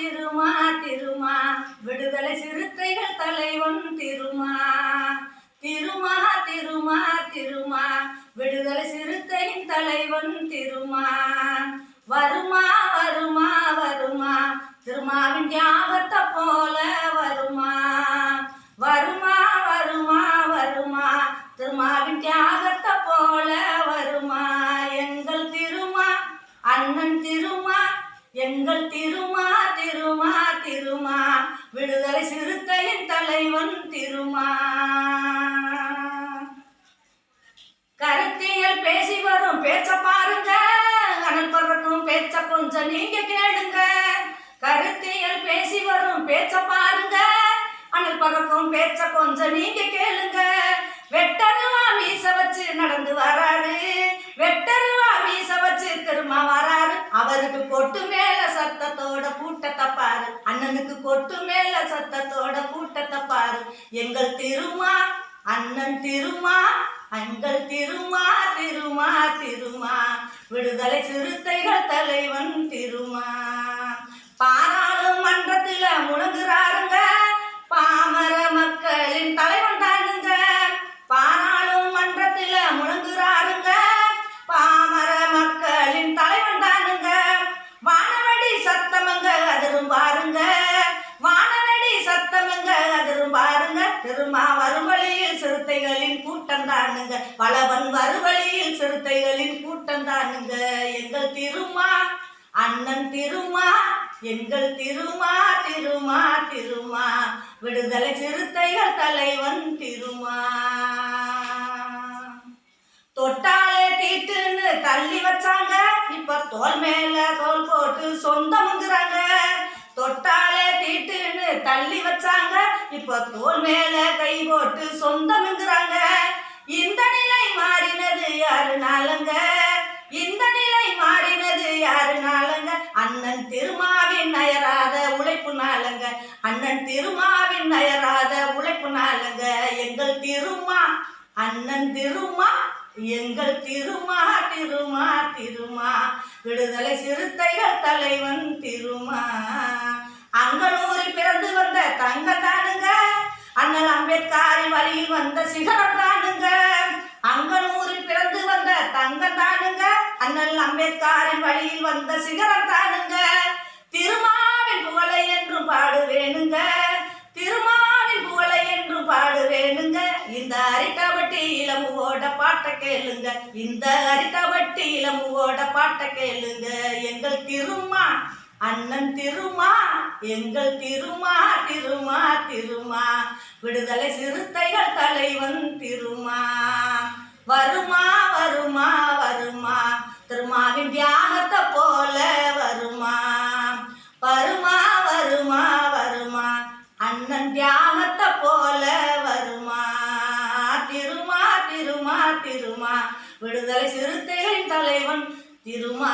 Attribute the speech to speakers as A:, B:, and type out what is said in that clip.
A: திருமா திருமா விடுதலை சிறுத்தைகள் தலைவன் திருமா திருமா திருமா திருமா விடுதலை சிறுத்தையின் தலைவன் திருமா வருமா வருமா வருமா திருமாவின் தியாகத்தை போல வருமா வருமா வருமா வருமா திருமாவின் தியாகத்தை போல வருமா எங்கள் திருமா அண்ணன் திருமா எங்கள் திருமா திருமா திருமா விடுதலை சிறுத்தையின் தலைவன் திருமா கருத்தியல் பேசி வரும் பேச்ச பாருங்க அனல் பறக்கும் பேச்ச கொஞ்சம் நீங்க கேளுங்க கருத்தியல் பேசி வரும் பேச்ச பாருங்க அனல் பறக்கும் பேச்ச கொஞ்சம் நீங்க கேளுங்க வெட்டருவா மீச வச்சு நடந்து வராரு வெட்டருவா மீச வச்சு திரும்ப வராரு அவருக்கு கொட்டு மேல சத்தத்தோட கூட்டத்தை பாரு அண்ணனுக்கு கொட்டு மேல சத்தத்தோட கூட்டத்தை பாரு எங்கள் திருமா அண்ணன் திருமா எங்கள் திருமா திருமா திருமா விடுதலை சிறுத்தைகள் தலைவன் திருமா பாராளுமன்றத்துல முழங்குறாருங்க பாமர மக்களின் தலைவன் தானுங்க பாராளுமன்றத்துல முழங்குறாருங்க பாமர மக்களின் தலைவன் தானுங்க வானவெடி சத்தமங்க அதிரும் பாருங்க வானவெடி சத்தமங்க அதிரும் பாருங்க திருமா வருவழியில் சிறுத்தைகளின் கூட்டம் தானுங்க வளவன் வருவழியில் சிறுத்தைகளின் கூட்டம் தானுங்க எங்கள் திருமா அண்ணன் திருமா எங்கள் திருமா திருமா திருமா விடுதலை சிறுத்தைகள் தலைவன் திருமா தொட்டாலே தீட்டுன்னு தள்ளி வச்சாங்க இப்ப தோல் மேல தோல் போட்டு சொந்தம்ங்கிறாங்க தொட்டாலே தீட்டுன்னு தள்ளி வச்சாங்க இப்ப தோல் மேல கை போட்டு சொந்தம்ங்கிறாங்க இந்த நிலை மாறினது யாருனாலங்க இந்த நிலை மாறினது யாருனாலங்க அண்ணன் திருமாவின் நயராத உழைப்புனாலங்க அண்ணன் திருமாவின் நயராத உழைப்புனாலங்க எங்கள் திருமா அண்ணன் திருமா எங்கள் திருமா திருமா திருமா விடுதலை சிறுத்தைகள் தலைவன் திருமா அங்கனூரில் பிறந்து வந்த தங்க தானுங்க அண்ணல் அம்பேத்கரின் வழியில் வந்த சிகரம் தானுங்க அங்கனூரில் பிறந்து வந்த தங்க தானுங்க அண்ணல் அம்பேத்கரின் வழியில் வந்த சிகரம் தானுங்க திருமாவின் புகழை என்றும் பாடுவேனுங்க திருமாவின் புகழை என்றும் பாடுவேனுங்க இந்த அரிட்டவட்டி இளமுவோட பாட்டை கேளுங்க இந்த அரிட்டவட்டி இளமுவோட பாட்டை கேளுங்க எங்கள் திருமா அண்ணன் திருமா எங்கள் திருமா திருமா திருமா விடுதலை சிறுத்தைகள் தலைவன் திருமா வருமா வருமா வருமா திருமாவின் தியாகத்தை போல வருமா வருமா வருமா வருமா அண்ணன் தியாகத்தை போல வருமா திருமா திருமா திருமா விடுதலை சிறுத்தைகளின் தலைவன் திருமா